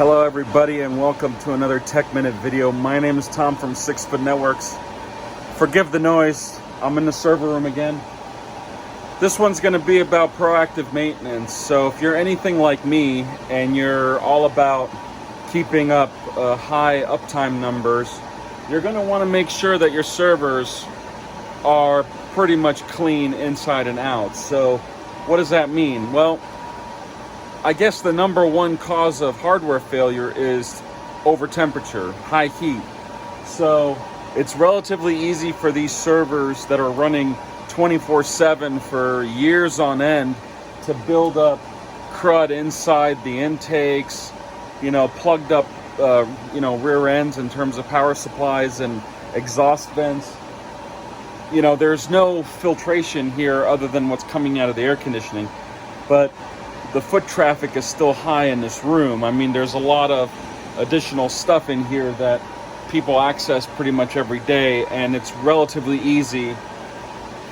Hello everybody and welcome to another Tech Minute video. My name is Tom from 6 Foot Networks. Forgive the noise, I'm in the server room again. This one's going to be about proactive maintenance. So if you're anything like me and you're all about keeping up high uptime numbers, you're going to want to make sure that your servers are pretty much clean inside and out. So what does that mean? Well, I guess the number one cause of hardware failure is over temperature, high heat. So it's relatively easy for these servers that are running 24/7 for years on end to build up crud inside the intakes, plugged up, rear ends in terms of power supplies and exhaust vents. There's no filtration here other than what's coming out of the air conditioning, but the foot traffic is still high in this room. I mean, there's a lot of additional stuff in here that people access pretty much every day, and it's relatively easy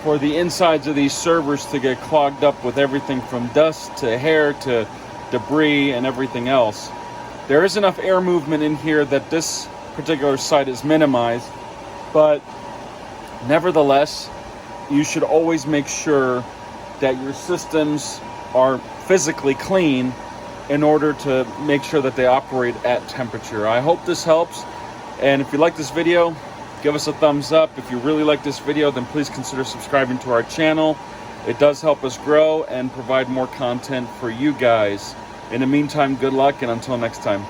for the insides of these servers to get clogged up with everything from dust to hair to debris and everything else. There is enough air movement in here that this particular site is minimized, but nevertheless, you should always make sure that your systems are physically clean in order to make sure that they operate at temperature. I hope this helps, and if you like this video, give us a thumbs up. If you really like this video, then please consider subscribing to our channel. It does help us grow and provide more content for you guys. In the meantime, good luck, and until next time.